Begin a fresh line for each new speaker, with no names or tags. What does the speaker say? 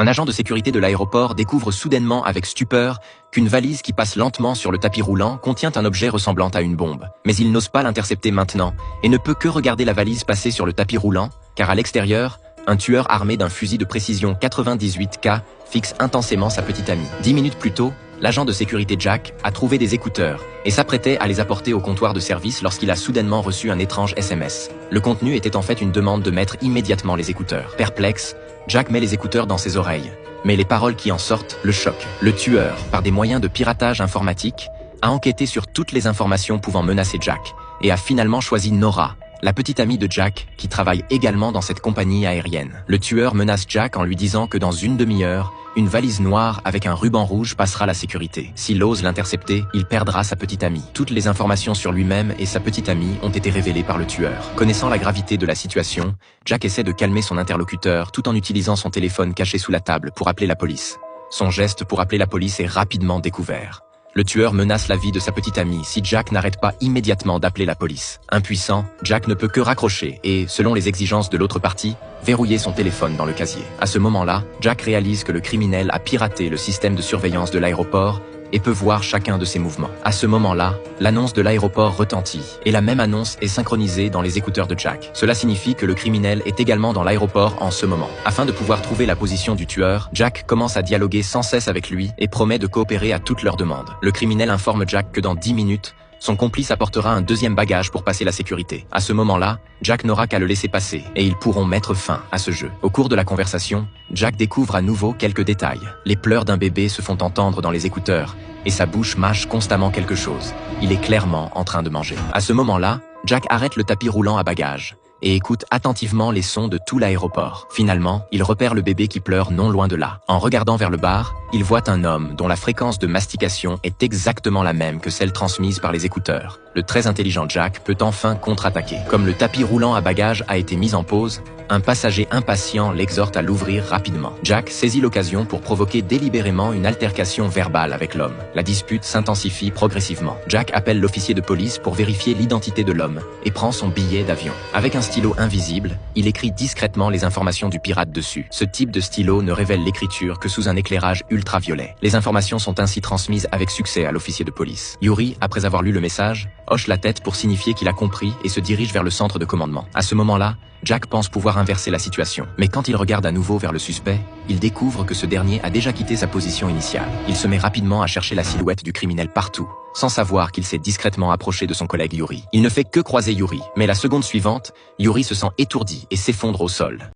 Un agent de sécurité de l'aéroport découvre soudainement avec stupeur qu'une valise qui passe lentement sur le tapis roulant contient un objet ressemblant à une bombe. Mais il n'ose pas l'intercepter maintenant et ne peut que regarder la valise passer sur le tapis roulant, car à l'extérieur, un tueur armé d'un fusil de précision 98K fixe intensément sa petite amie. 10 minutes plus tôt, l'agent de sécurité Jack a trouvé des écouteurs et s'apprêtait à les apporter au comptoir de service lorsqu'il a soudainement reçu un étrange SMS. Le contenu était en fait une demande de mettre immédiatement les écouteurs. Perplexe, Jack met les écouteurs dans ses oreilles. Mais les paroles qui en sortent le choquent. Le tueur, par des moyens de piratage informatique, a enquêté sur toutes les informations pouvant menacer Jack et a finalement choisi Nora, la petite amie de Jack, qui travaille également dans cette compagnie aérienne. Le tueur menace Jack en lui disant que dans une demi-heure, une valise noire avec un ruban rouge passera la sécurité. S'il ose l'intercepter, il perdra sa petite amie. Toutes les informations sur lui-même et sa petite amie ont été révélées par le tueur. Connaissant la gravité de la situation, Jack essaie de calmer son interlocuteur tout en utilisant son téléphone caché sous la table pour appeler la police. Son geste pour appeler la police est rapidement découvert. Le tueur menace la vie de sa petite amie si Jack n'arrête pas immédiatement d'appeler la police. Impuissant, Jack ne peut que raccrocher et, selon les exigences de l'autre partie, verrouiller son téléphone dans le casier. À ce moment-là, Jack réalise que le criminel a piraté le système de surveillance de l'aéroport et peut voir chacun de ses mouvements. À ce moment-là, l'annonce de l'aéroport retentit, et la même annonce est synchronisée dans les écouteurs de Jack. Cela signifie que le criminel est également dans l'aéroport en ce moment. Afin de pouvoir trouver la position du tueur, Jack commence à dialoguer sans cesse avec lui et promet de coopérer à toutes leurs demandes. Le criminel informe Jack que dans 10 minutes, son complice apportera un deuxième bagage pour passer la sécurité. À ce moment-là, Jack n'aura qu'à le laisser passer, et ils pourront mettre fin à ce jeu. Au cours de la conversation, Jack découvre à nouveau quelques détails. Les pleurs d'un bébé se font entendre dans les écouteurs, et sa bouche mâche constamment quelque chose. Il est clairement en train de manger. À ce moment-là, Jack arrête le tapis roulant à bagages et écoute attentivement les sons de tout l'aéroport. Finalement, il repère le bébé qui pleure non loin de là. En regardant vers le bar, il voit un homme dont la fréquence de mastication est exactement la même que celle transmise par les écouteurs. Le très intelligent Jack peut enfin contre-attaquer. Comme le tapis roulant à bagages a été mis en pause, un passager impatient l'exhorte à l'ouvrir rapidement. Jack saisit l'occasion pour provoquer délibérément une altercation verbale avec l'homme. La dispute s'intensifie progressivement. Jack appelle l'officier de police pour vérifier l'identité de l'homme et prend son billet d'avion. Avec un stylo invisible, il écrit discrètement les informations du pirate dessus. Ce type de stylo ne révèle l'écriture que sous un éclairage ultraviolet. Les informations sont ainsi transmises avec succès à l'officier de police. Yuri, après avoir lu le message, hoche la tête pour signifier qu'il a compris et se dirige vers le centre de commandement. À ce moment-là, Jack pense pouvoir inverser la situation. Mais quand il regarde à nouveau vers le suspect, il découvre que ce dernier a déjà quitté sa position initiale. Il se met rapidement à chercher la silhouette du criminel partout, sans savoir qu'il s'est discrètement approché de son collègue Yuri. Il ne fait que croiser Yuri, mais la seconde suivante, Yuri se sent étourdi et s'effondre au sol.